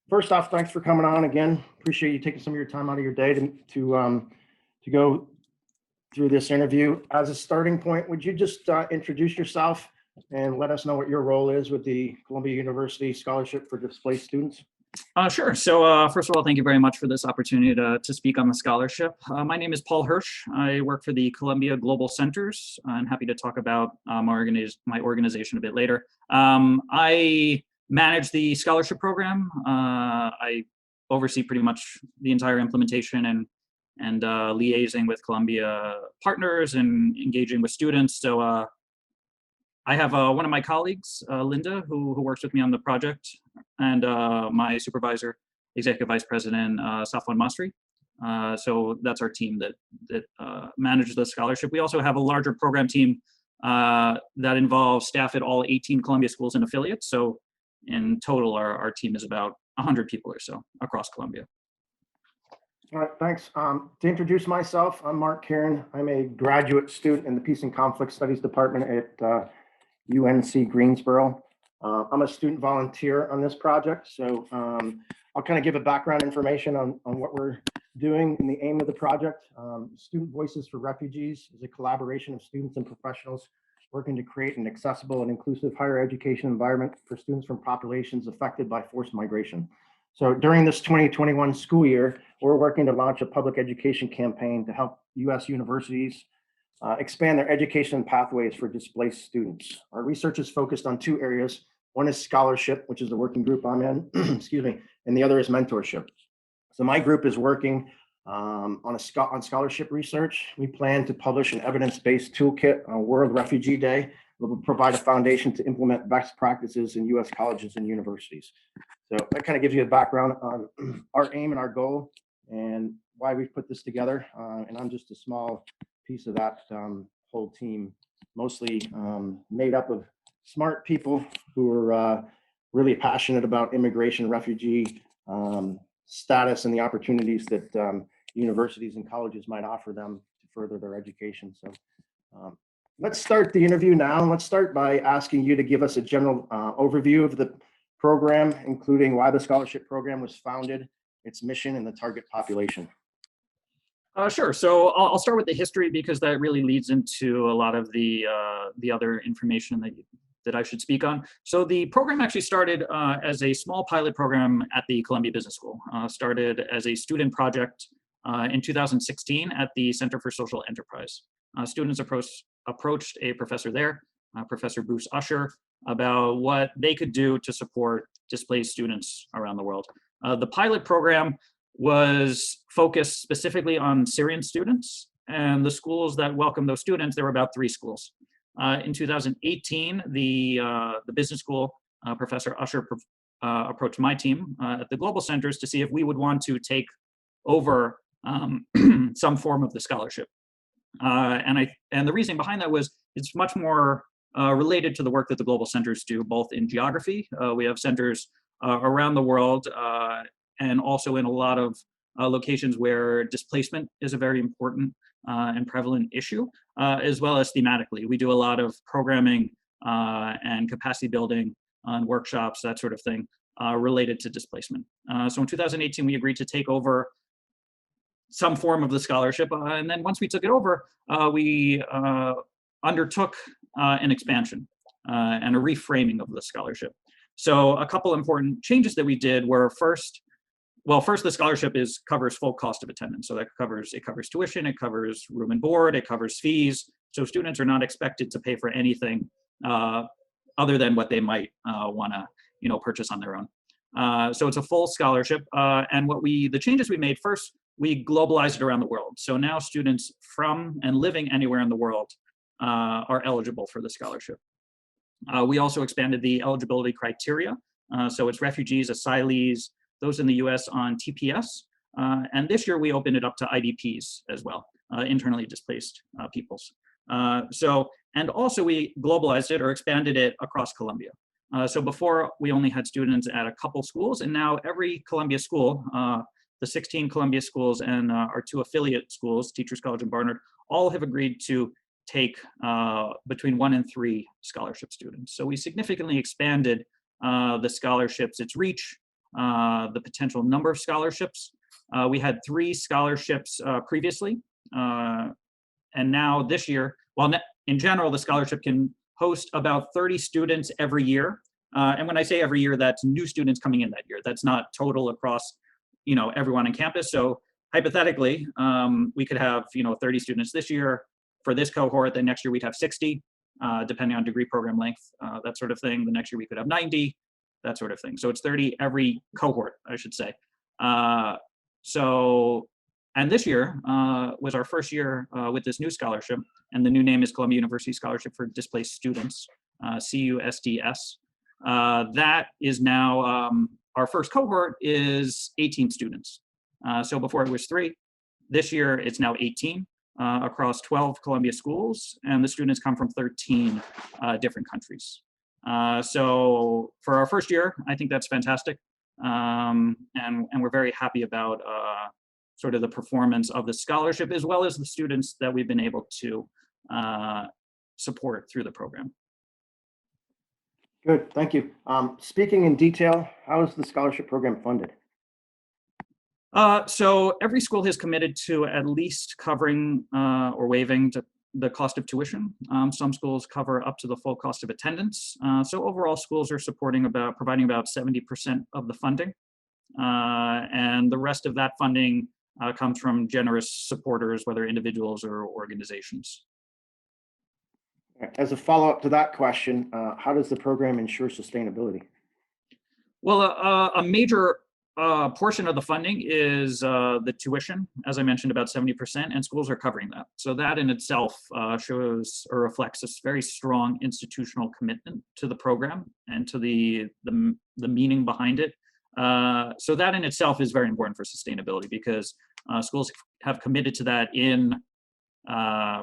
First off, thanks for coming on again. Appreciate you taking some of your time out of your day to go through this interview. As a starting point, would you just introduce yourself and let us know what your role is with the Columbia University Scholarship for Displaced Students? Sure. So first of all, thank you very much for this opportunity to speak on the scholarship. My name is Paul Hirsch. I work for the Columbia Global Centers. I'm happy to talk about my organization a bit later. I manage the scholarship program. I oversee pretty much the entire implementation and liaising with Columbia partners and engaging with students. So I have one of my colleagues, Linda, who works with me on the project, and my supervisor, Executive Vice President Safwan Masri. So that's our team that manages the scholarship. We also have a larger program team that involves staff at all 18 Columbia schools and affiliates. So in total, our team is about 100 people or so across Columbia. All right, thanks. To introduce myself, I'm Mark Karen. I'm a graduate student in the Peace and Conflict Studies Department at UNC Greensboro. I'm a student volunteer on this project, so I'll kind of give a background information on what we're doing and the aim of the project. Student Voices for Refugees is a collaboration of students and professionals working to create an accessible and inclusive higher education environment for students from populations affected by forced migration. So during this 2021 school year, we're working to launch a public education campaign to help U.S. universities expand their education pathways for displaced students. Our research is focused on two areas. One is scholarship, which is the working group I'm in, excuse me, and the other is mentorship. So my group is working on scholarship research. We plan to publish an evidence-based toolkit on World Refugee Day that will provide a foundation to implement best practices in U.S. colleges and universities. So that kind of gives you a background on our aim and our goal and why we've put this together. And I'm just a small piece of that whole team, mostly made up of smart people who are really passionate about immigration, refugee status, and the opportunities that universities and colleges might offer them to further their education. So let's start the interview now. Let's start by asking you to give us a general overview of the program, including why the scholarship program was founded, its mission, and the target population. Sure. So I'll start with the history because that really leads into a lot of the other information that I should speak on. So the program actually started as a small pilot program at the Columbia Business School. Started as a student project in 2016 at the Center for Social Enterprise. Students approached a professor there, Professor Bruce Usher, about what they could do to support displaced students around the world. The pilot program was focused specifically on Syrian students, and the schools that welcomed those students, there were about 3 schools. In 2018, the business school, Professor Usher approached my team at the Global Centers to see if we would want to take over some form of the scholarship. And the reason behind that was it's much more related to the work that the Global Centers do, both in geography. We have centers around the world and also in a lot of locations where displacement is a very important and prevalent issue, as well as thematically. We do a lot of programming and capacity building on workshops, that sort of thing, related to displacement. So in 2018, we agreed to take over some form of the scholarship. And then once we took it over, we undertook an expansion and a reframing of the scholarship. So a couple important changes that we did were first, the scholarship covers full cost of attendance. So that covers tuition, it covers room and board, it covers fees. So students are not expected to pay for anything other than what they might want to, purchase on their own. So it's a full scholarship. And the changes we made first, we globalized it around the world. So now students from and living anywhere in the world are eligible for the scholarship. We also expanded the eligibility criteria. So it's refugees, asylees, those in the US on TPS. And this year we opened it up to IDPs as well, internally displaced peoples. And also we globalized it or expanded it across Columbia. So before we only had students at a couple schools, and now every Columbia school, the 16 Columbia schools and our 2 affiliate schools, Teachers College and Barnard, all have agreed to take between 1 and 3 scholarship students. So we significantly expanded the scholarships, its reach, the potential number of scholarships. We had 3 scholarships previously, and now this year, well, in general, the scholarship can host about 30 students every year. And when I say every year, that's new students coming in that year. That's not total across, everyone on campus. So hypothetically, we could have, 30 students this year for this cohort. Then next year we'd have 60, depending on degree program length, that sort of thing. The next year we could have 90, that sort of thing. So it's 30 every cohort, I should say. And this year was our first year with this new scholarship, and the new name is Columbia University Scholarship for Displaced Students, CUSDS. That is now, our first cohort is 18 students. So before it was 3, this year it's now 18 across 12 Columbia schools, and the students come from 13 different countries. So for our first year, I think that's fantastic. And we're very happy about sort of the performance of the scholarship, as well as the students that we've been able to support through the program. Good, thank you. Speaking in detail, how is the scholarship program funded? So every school has committed to at least covering or waiving the cost of tuition. Some schools cover up to the full cost of attendance. So overall, schools are providing about 70% of the funding. And the rest of that funding comes from generous supporters, whether individuals or organizations. As a follow-up to that question, how does the program ensure sustainability? Well, a major portion of the funding is the tuition, as I mentioned, about 70%, and schools are covering that. So that in itself shows or reflects a very strong institutional commitment to the program and to the meaning behind it. So that in itself is very important for sustainability, because schools have committed to that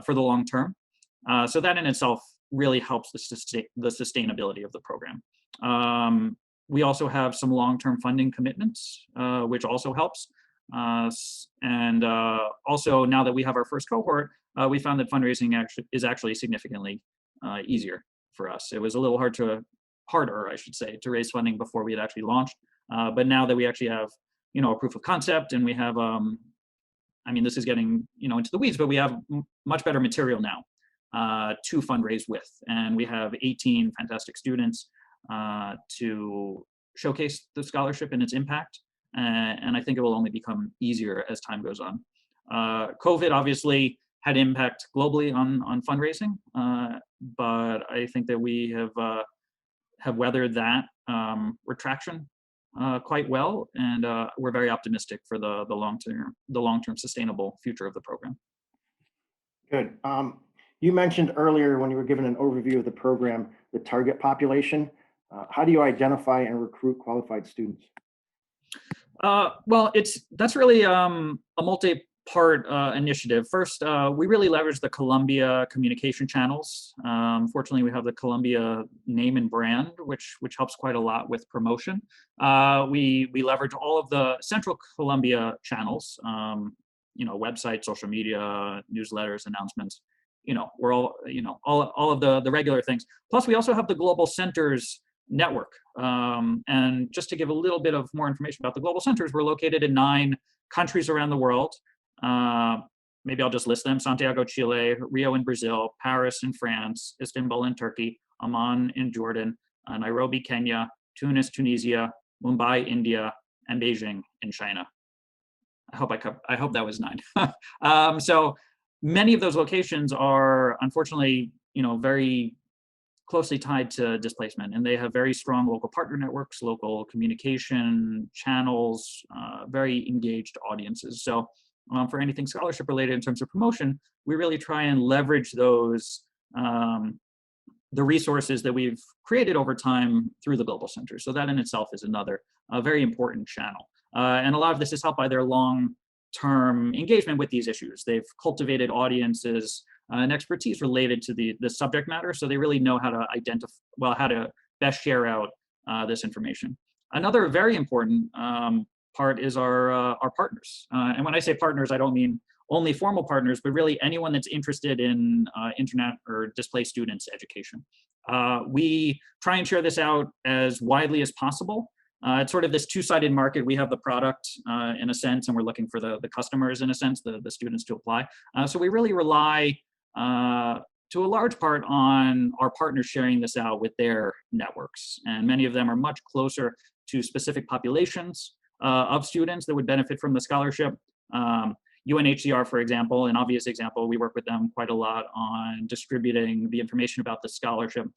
for the long term. So that in itself really helps the sustainability of the program. We also have some long-term funding commitments, which also helps. And also, now that we have our first cohort, we found that fundraising is actually significantly easier for us. It was a little harder, I should say, to raise funding before we had actually launched. But now that we actually have, a proof of concept, and we have, this is getting, into the weeds, but we have much better material now to fundraise with. And we have 18 fantastic students to showcase the scholarship and its impact. And I think it will only become easier as time goes on. COVID obviously had impact globally on fundraising, but I think that we have weathered that retraction quite well, and we're very optimistic for the long-term sustainable future of the program. Good. You mentioned earlier, when you were given an overview of the program, the target population. How do you identify and recruit qualified students? Well, that's really a multi-part initiative. First, we really leverage the Columbia communication channels. Fortunately, we have the Columbia name and brand, which helps quite a lot with promotion. We leverage all of the Central Columbia channels, website, social media, newsletters, announcements. We're all of the regular things. Plus, we also have the Global Centers network. And just to give a little bit of more information about the Global Centers, we're located in 9 countries around the world. Maybe I'll just list them: Santiago, Chile; Rio in Brazil; Paris in France; Istanbul in Turkey; Amman in Jordan; Nairobi, Kenya; Tunis, Tunisia; Mumbai, India; and Beijing in China. I hope that was 9. So many of those locations are unfortunately, very closely tied to displacement, and they have very strong local partner networks, local communication channels, very engaged audiences. So for anything scholarship related in terms of promotion, we really try and leverage those, the resources that we've created over time through the Global Center. So that in itself is another very important channel. And a lot of this is helped by their long-term engagement with these issues. They've cultivated audiences and expertise related to the subject matter, so they really know how to how to best share out this information. Another very important part is our partners. And when I say partners, I don't mean only formal partners, but really anyone that's interested in internet or displaced students education. We try and share this out as widely as possible. It's sort of this two-sided market. We have the product in a sense, and we're looking for the customers in a sense, the students to apply. So we really rely to a large part on our partners sharing this out with their networks. And many of them are much closer to specific populations of students that would benefit from the scholarship. UNHCR, for example, an obvious example, we work with them quite a lot on distributing the information about the scholarship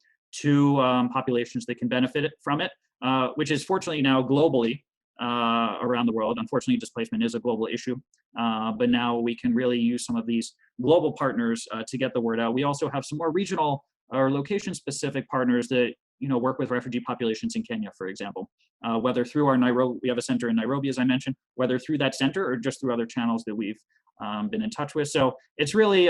to populations that can benefit from it, which is fortunately now globally around the world. Unfortunately, displacement is a global issue, but now we can really use some of these global partners to get the word out. We also have some more regional or location-specific partners that work with refugee populations in Kenya, for example, whether through our Nairobi, we have a center in Nairobi, as I mentioned, whether through that center or just through other channels that we've been in touch with. So it's really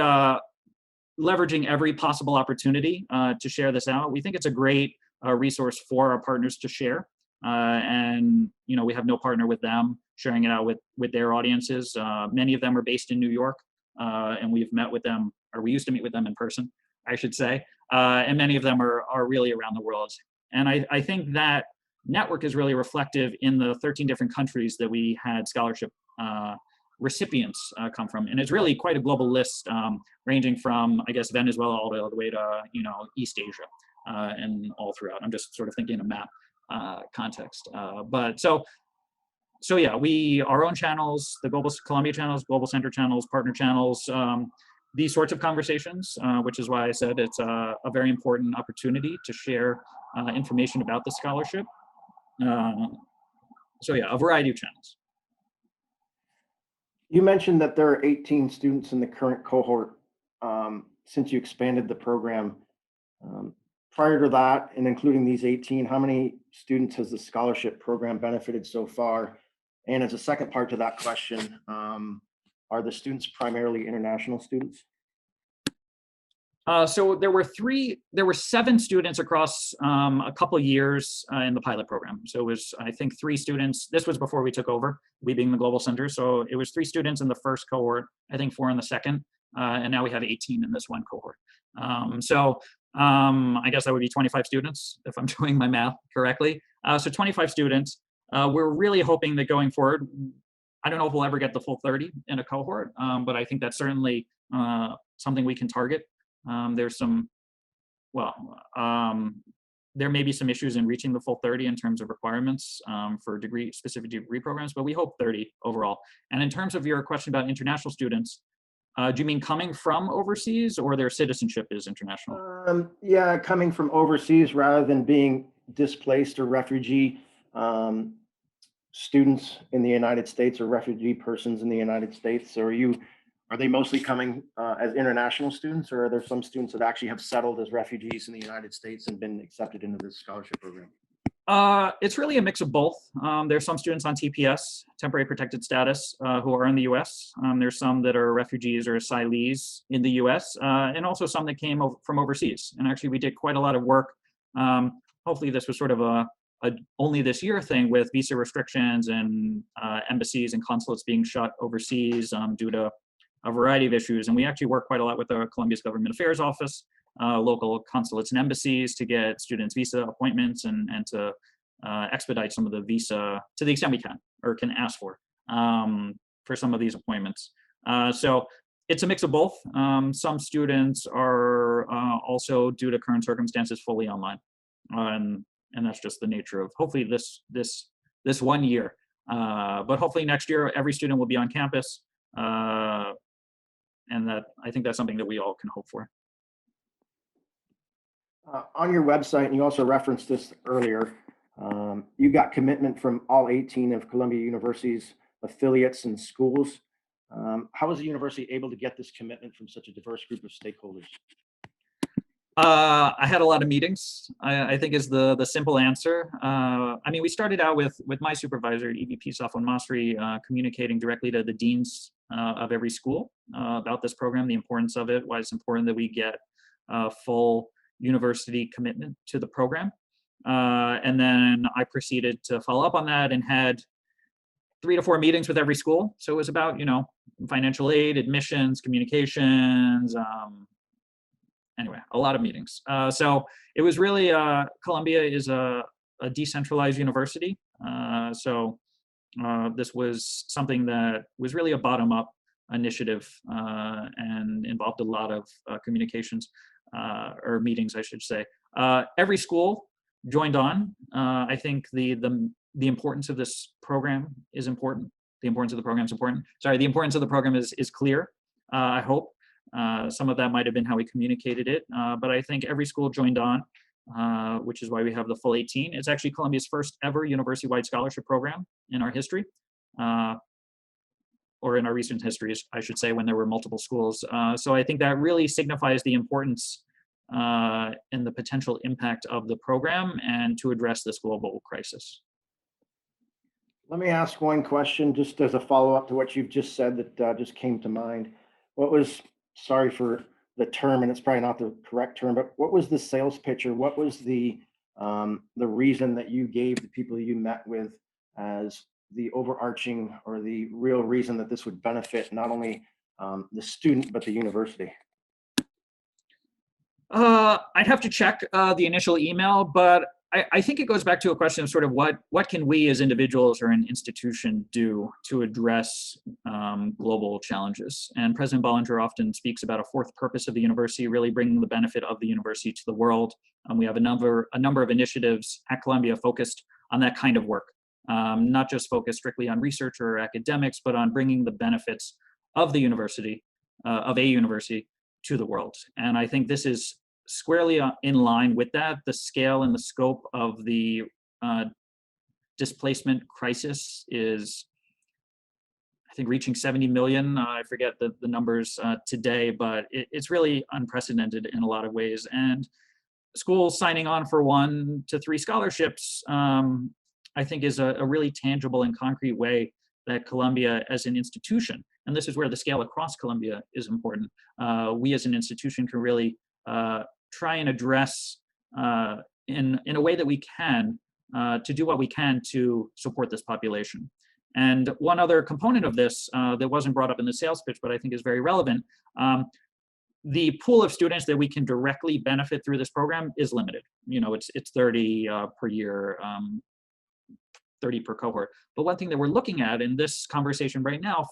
leveraging every possible opportunity to share this out. We think it's a great resource for our partners to share. And we have no partner with them sharing it out with their audiences. Many of them are based in New York, and we've met with them, or we used to meet with them in person, I should say. And many of them are really around the world. And I think that network is really reflective in the 13 different countries that we had scholarship recipients come from. And it's really quite a global list, ranging from, I guess, Venezuela all the way to, East Asia and all throughout. I'm just sort of thinking in a map context. But so yeah, our own channels, the Global Columbia channels, Global Center channels, partner channels, these sorts of conversations, which is why I said it's a very important opportunity to share information about the scholarship. So yeah, a variety of channels. You mentioned that there are 18 students in the current cohort since you expanded the program. Prior to that, and including these 18, how many students has the scholarship program benefited so far? And as a second part to that question, are the students primarily international students? So there were 7 students across a couple of years in the pilot program. So it was, I think, 3 students. This was before we took over, we being the Global Center. So it was 3 students in the first cohort, I think 4 in the second, and now we have 18 in this one cohort. I guess that would be 25 students if I'm doing my math correctly. So 25 students. We're really hoping that going forward, I don't know if we'll ever get the full 30 in a cohort, but I think that's certainly something we can target. There may be some issues in reaching the full 30 in terms of requirements for specific degree programs, but we hope 30 overall. And in terms of your question about international students, do you mean coming from overseas or their citizenship is international? Yeah, coming from overseas rather than being displaced or refugee students in the United States or refugee persons in the United States. So are they mostly coming as international students, or are there some students that actually have settled as refugees in the United States and been accepted into this scholarship program? It's really a mix of both. There's some students on TPS, temporary protected status, who are in the US. There's some that are refugees or asylees in the US, and also some that came from overseas. And actually, we did quite a lot of work. Hopefully, this was sort of a only this year thing with visa restrictions and embassies and consulates being shut overseas due to a variety of issues. And we actually work quite a lot with the Columbia's Government Affairs Office, local consulates and embassies to get students visa appointments and to expedite some of the visa to the extent we can or can ask for some of these appointments. So it's a mix of both. Some students are also, due to current circumstances, fully online. And that's just the nature of hopefully this one year. But hopefully next year, every student will be on campus. And that I think that's something that we all can hope for. On your website, and you also referenced this earlier, you got commitment from all 18 of Columbia University's affiliates and schools. How was the university able to get this commitment from such a diverse group of stakeholders? I had a lot of meetings, I think is the simple answer. I mean, we started out with my supervisor, EVP Safwan Masri, communicating directly to the deans of every school about this program, the importance of it, why it's important that we get full university commitment to the program. And then I proceeded to follow up on that and had 3 to 4 meetings with every school. So it was about, financial aid, admissions, communications, anyway, a lot of meetings. So it was really, Columbia is a decentralized university. This was something that was really a bottom-up initiative and involved a lot of communications or meetings, I should say. Every school joined on. I think the importance of this program is important. The importance of the program is important. Sorry, the importance of the program is clear, I hope. Some of that might have been how we communicated it, but I think every school joined on, which is why we have the full 18. It's actually Columbia's first ever university-wide scholarship program in our history, or in our recent histories, I should say, when there were multiple schools. So I think that really signifies the importance and the potential impact of the program and to address this global crisis. Let me ask one question just as a follow-up to what you've just said that just came to mind. What was, sorry for the term, and it's probably not the correct term, but what was the sales pitch, or what was the reason that you gave the people you met with as the overarching or the real reason that this would benefit not only the student, but the university? I'd have to check the initial email, but I think it goes back to a question of sort of what can we as individuals or an institution do to address global challenges. And President Bollinger often speaks about a fourth purpose of the university, really bringing the benefit of the university to the world. We have a number of initiatives at Columbia focused on that kind of work, not just focused strictly on research or academics, but on bringing the benefits of the university, of a university, to the world. And I think this is squarely in line with that. The scale and the scope of the displacement crisis is, I think, reaching 70 million. I forget the numbers today, but it's really unprecedented in a lot of ways. And schools signing on for 1 to 3 scholarships, I think, is a really tangible and concrete way that Columbia as an institution, and this is where the scale across Columbia is important, we as an institution can really try and address in a way that we can to do what we can to support this population. And one other component of this that wasn't brought up in the sales pitch, but I think is very relevant, the pool of students that we can directly benefit through this program is limited. You know, it's 30 per year, 30 per cohort. But one thing that we're looking at in this conversation right now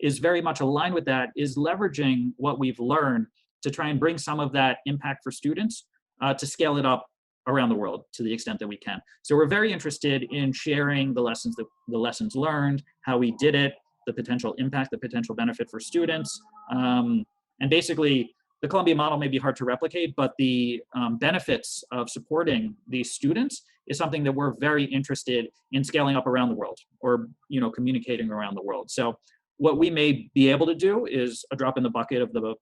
is very much aligned with that, is leveraging what we've learned to try and bring some of that impact for students to scale it up around the world to the extent that we can. So we're very interested in sharing the lessons learned, how we did it, the potential impact, the potential benefit for students. And basically, the Columbia model may be hard to replicate, but the benefits of supporting these students is something that we're very interested in scaling up around the world, or communicating around the world. So what we may be able to do is a drop in the bucket of the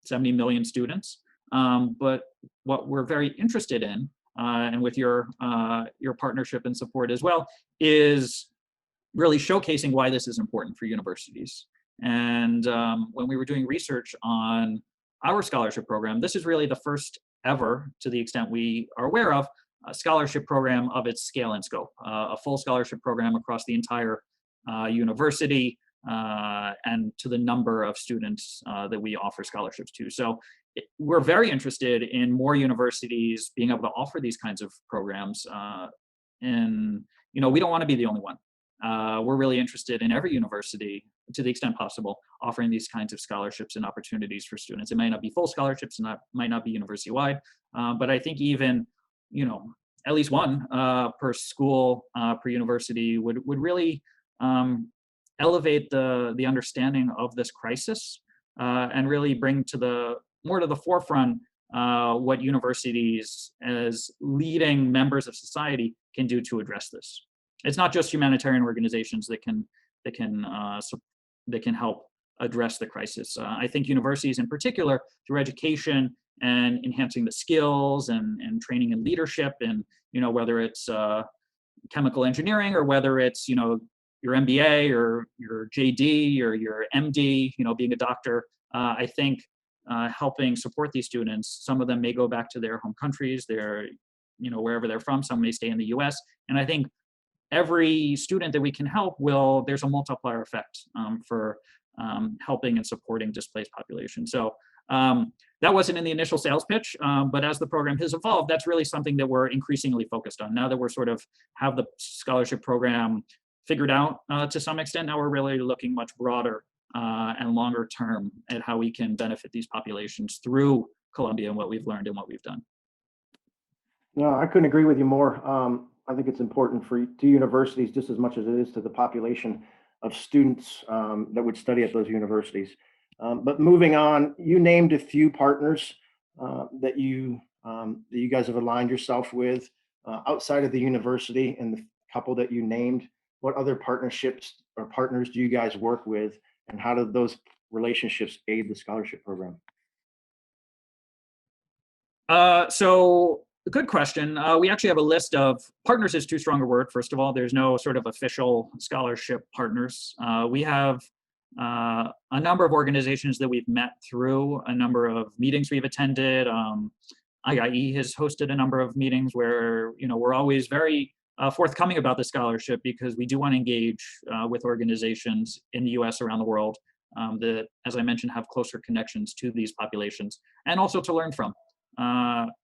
70 million students. But what we're very interested in, and with your partnership and support as well, is really showcasing why this is important for universities. And when we were doing research on our scholarship program, this is really the first ever, to the extent we are aware of, a scholarship program of its scale and scope, a full scholarship program across the entire university, and to the number of students that we offer scholarships to. So we're very interested in more universities being able to offer these kinds of programs. And we don't want to be the only one. We're really interested in every university, to the extent possible, offering these kinds of scholarships and opportunities for students. It might not be full scholarships, and might not be university-wide, but I think even, at least one per school, per university would really elevate the understanding of this crisis, and really bring more to the forefront what universities as leading members of society can do to address this. It's not just humanitarian organizations that can help address the crisis. I think universities in particular, through education and enhancing the skills and training and leadership, and whether it's chemical engineering, or whether it's your MBA or your JD or your MD, being a doctor, I think helping support these students. Some of them may go back to their home countries, wherever they're from. Some may stay in the US. And I think every student that we can help there's a multiplier effect for helping and supporting displaced populations. So that wasn't in the initial sales pitch, but as the program has evolved, that's really something that we're increasingly focused on. Now that we're sort of have the scholarship program figured out to some extent, now we're really looking much broader and longer term at how we can benefit these populations through Columbia and what we've learned and what we've done. No, I couldn't agree with you more. I think it's important to universities just as much as it is to the population of students that would study at those universities. But moving on, you named a few partners that you guys have aligned yourself with outside of the university, and the couple that you named. What other partnerships or partners do you guys work with, and how do those relationships aid the scholarship program? So good question. We actually have a list of partners is too strong a word. First of all, there's no sort of official scholarship partners. We have a number of organizations that we've met through a number of meetings we've attended. IIE has hosted a number of meetings where, we're always very forthcoming about the scholarship because we do want to engage with organizations in the US, around the world, that, as I mentioned, have closer connections to these populations and also to learn from.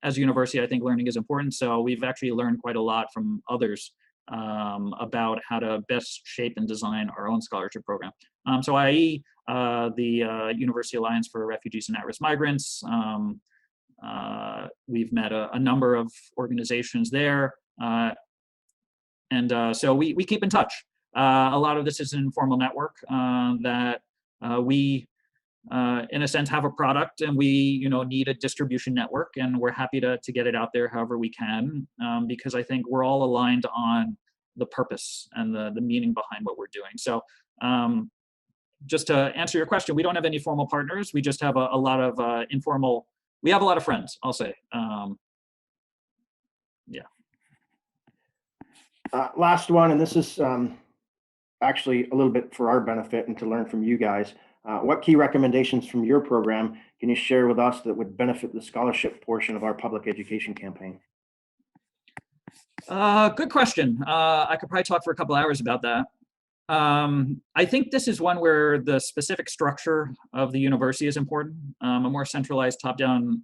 As a university, I think learning is important. So we've actually learned quite a lot from others about how to best shape and design our own scholarship program. So IIE, the University Alliance for Refugees and At-Risk Migrants, we've met a number of organizations there. So we keep in touch. A lot of this is an informal network that we, in a sense, have a product, and we need a distribution network, and we're happy to get it out there however we can, because I think we're all aligned on the purpose and the meaning behind what we're doing. So just to answer your question, we don't have any formal partners. We just have a lot of informal, we have a lot of friends, I'll say. Yeah. Last one, and this is actually a little bit for our benefit and to learn from you guys. What key recommendations from your program can you share with us that would benefit the scholarship portion of our public education campaign? Good question. I could probably talk for a couple hours about that. I think this is one where the specific structure of the university is important. A more centralized top-down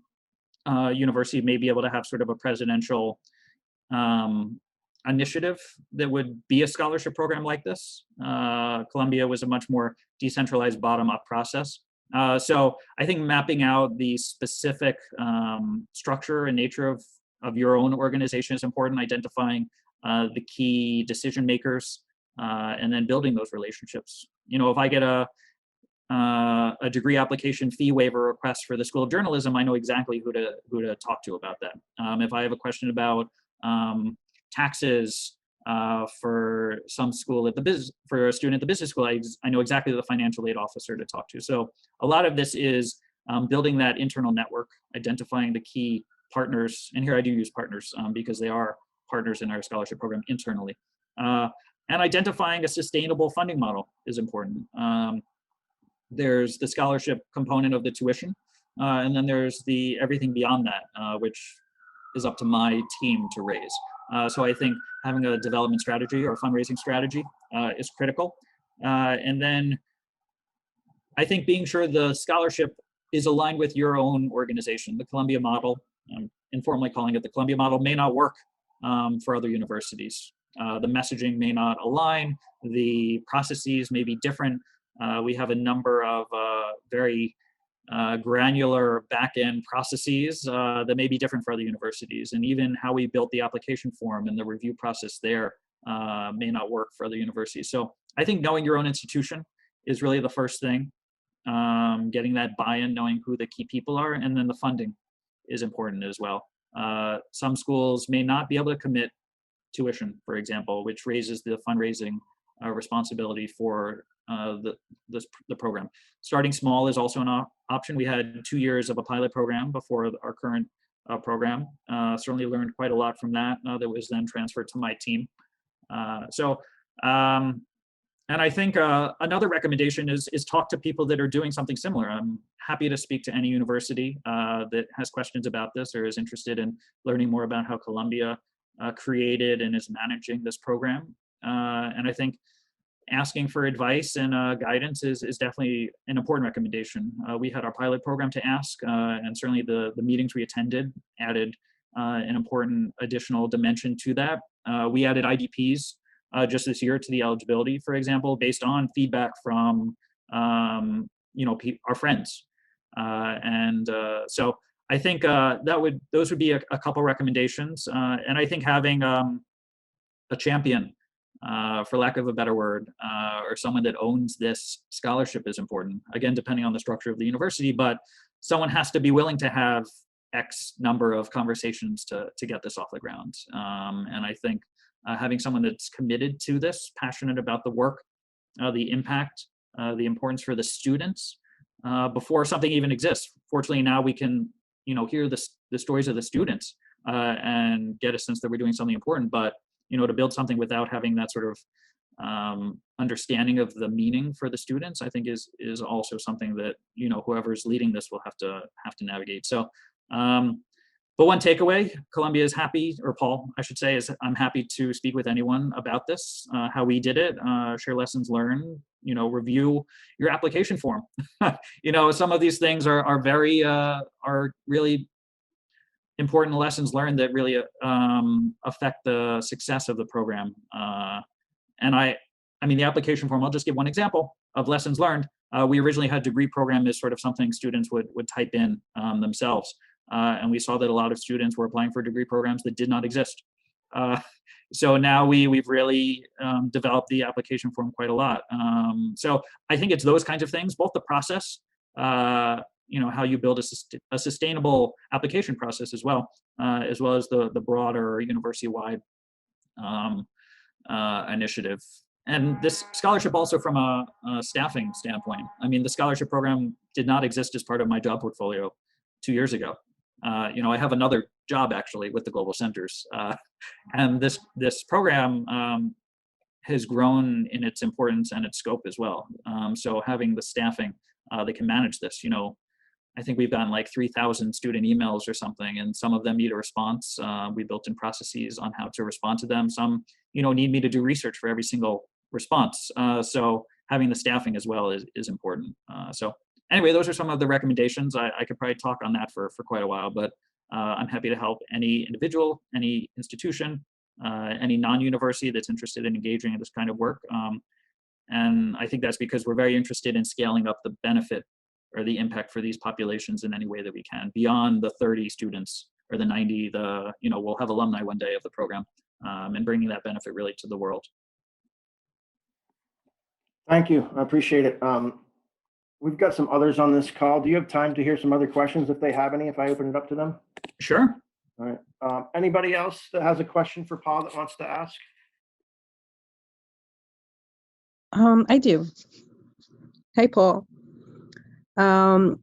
university may be able to have sort of a presidential initiative that would be a scholarship program like this. Columbia was a much more decentralized bottom-up process. So I think mapping out the specific structure and nature of your own organization is important, identifying the key decision makers, and then building those relationships. If I get a degree application fee waiver request for the School of Journalism, I know exactly who to talk to about that. If I have a question about taxes for some school for a student at the business school, I know exactly the financial aid officer to talk to. So a lot of this is building that internal network, identifying the key partners, and here I do use partners because they are partners in our scholarship program internally. And identifying a sustainable funding model is important. There's the scholarship component of the tuition, and then there's the everything beyond that, which is up to my team to raise. So I think having a development strategy or fundraising strategy is critical. And then I think being sure the scholarship is aligned with your own organization. The Columbia model, informally calling it the Columbia model, may not work for other universities. The messaging may not align. The processes may be different. We have a number of very granular back-end processes that may be different for other universities. And even how we built the application form and the review process there may not work for other universities. So I think knowing your own institution is really the first thing. Getting that buy-in, knowing who the key people are, and then the funding is important as well. Some schools may not be able to commit tuition, for example, which raises the fundraising responsibility for the program. Starting small is also an option. We had 2 years of a pilot program before our current program. Certainly learned quite a lot from that. That was then transferred to my team. And I think another recommendation is talk to people that are doing something similar. I'm happy to speak to any university that has questions about this or is interested in learning more about how Columbia created and is managing this program. And I think asking for advice and guidance is definitely an important recommendation. We had our pilot program to ask, and certainly the meetings we attended added an important additional dimension to that. We added IDPs just this year to the eligibility, for example, based on feedback from our friends. So I think those would be a couple recommendations. And I think having a champion, for lack of a better word, or someone that owns this scholarship is important. Again, depending on the structure of the university, but someone has to be willing to have X number of conversations to get this off the ground. And I think having someone that's committed to this, passionate about the work, the impact, the importance for the students, before something even exists. Fortunately, now we can, hear the stories of the students and get a sense that we're doing something important. But to build something without having that sort of understanding of the meaning for the students, I think is also something that whoever's leading this will have to navigate. So, but one takeaway, Columbia is happy, or Paul, I should say, is I'm happy to speak with anyone about this, how we did it, share lessons learned, review your application form. Some of these things are very, are really important lessons learned that really affect the success of the program. And I mean, the application form, I'll just give one example of lessons learned. We originally had degree program as sort of something students would type in themselves. And we saw that a lot of students were applying for degree programs that did not exist. So now we've really developed the application form quite a lot. So I think it's those kinds of things, both the process, how you build a sustainable application process as well as the broader university-wide initiative. And this scholarship also from a staffing standpoint. I mean, the scholarship program did not exist as part of my job portfolio 2 years ago. I have another job actually with the Global Centers. And this program has grown in its importance and its scope as well. So having the staffing that can manage this, I think we've gotten like 3,000 student emails or something, and some of them need a response. We built in processes on how to respond to them. Some, need me to do research for every single response. So having the staffing as well is important. So anyway, those are some of the recommendations. I could probably talk on that for quite a while, but I'm happy to help any individual, any institution, any non-university that's interested in engaging in this kind of work. And I think that's because we're very interested in scaling up the benefit or the impact for these populations in any way that we can, beyond the 30 students or the 90, we'll have alumni one day of the program, and bringing that benefit really to the world. Thank you. I appreciate it. We've got some others on this call. Do you have time to hear some other questions if they have any, if I open it up to them? Sure. All right. Anybody else that has a question for Paul that wants to ask? I do. Hey, Paul. I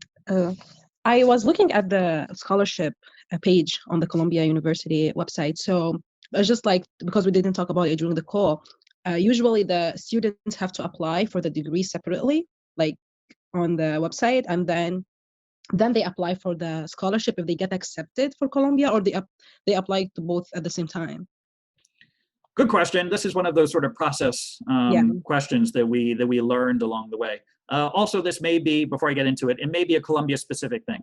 was looking at the scholarship page on the Columbia University website. So it's just like, because we didn't talk about it during the call, usually the students have to apply for the degree separately, like on the website, and then they apply for the scholarship if they get accepted for Columbia, or they apply to both at the same time. Good question. This is one of those sort of process questions that we learned along the way. Also, this may be, before I get into it, it may be a Columbia specific thing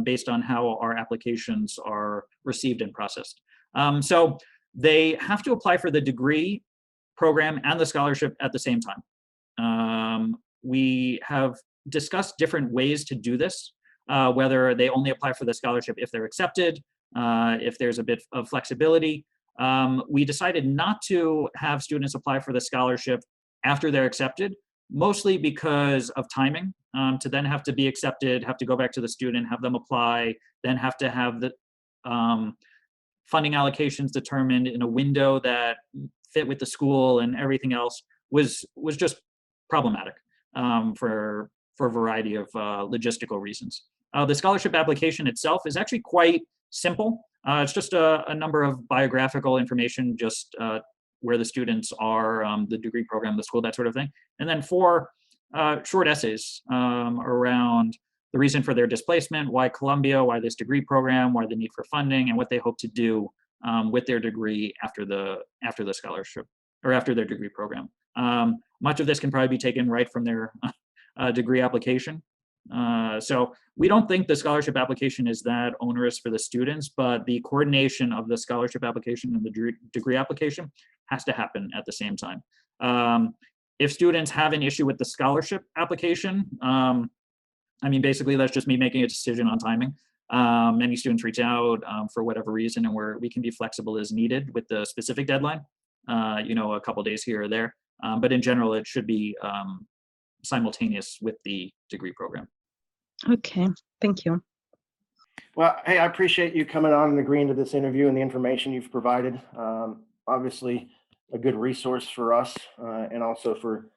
based on how our applications are received and processed. So they have to apply for the degree program and the scholarship at the same time. We have discussed different ways to do this, whether they only apply for the scholarship if they're accepted, if there's a bit of flexibility. We decided not to have students apply for the scholarship after they're accepted, mostly because of timing. To then have to be accepted, have to go back to the student, have them apply, then have to have the funding allocations determined in a window that fit with the school and everything else was just problematic for a variety of logistical reasons. The scholarship application itself is actually quite simple. It's just a number of biographical information, just where the students are, the degree program, the school, that sort of thing. And then 4 short essays around the reason for their displacement, why Columbia, why this degree program, why the need for funding, and what they hope to do with their degree after the scholarship or after their degree program. Much of this can probably be taken right from their degree application. So we don't think the scholarship application is that onerous for the students, but the coordination of the scholarship application and the degree application has to happen at the same time. If students have an issue with the scholarship application, I mean, basically that's just me making a decision on timing. Many students reach out for whatever reason, and we can be flexible as needed with the specific deadline, a couple days here or there. But in general, it should be simultaneous with the degree program. Okay, thank you. Well, hey, I appreciate you coming on and agreeing to this interview and the information you've provided. Obviously, a good resource for us and also for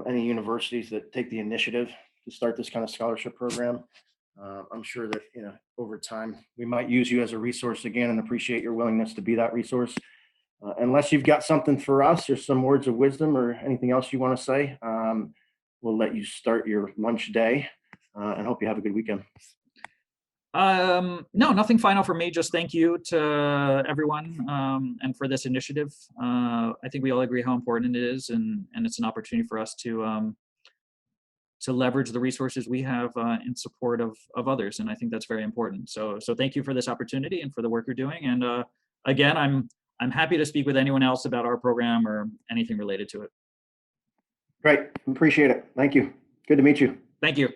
any universities that take the initiative to start this kind of scholarship program. I'm sure that, over time, we might use you as a resource again, and appreciate your willingness to be that resource. Unless you've got something for us or some words of wisdom or anything else you want to say, we'll let you start your lunch day and hope you have a good weekend. No, nothing final for me. Just thank you to everyone and for this initiative. I think we all agree how important it is, and it's an opportunity for us to leverage the resources we have in support of others, and I think that's very important. So thank you for this opportunity and for the work you're doing. And again, I'm happy to speak with anyone else about our program or anything related to it. Great, appreciate it. Thank you. Good to meet you. Thank you.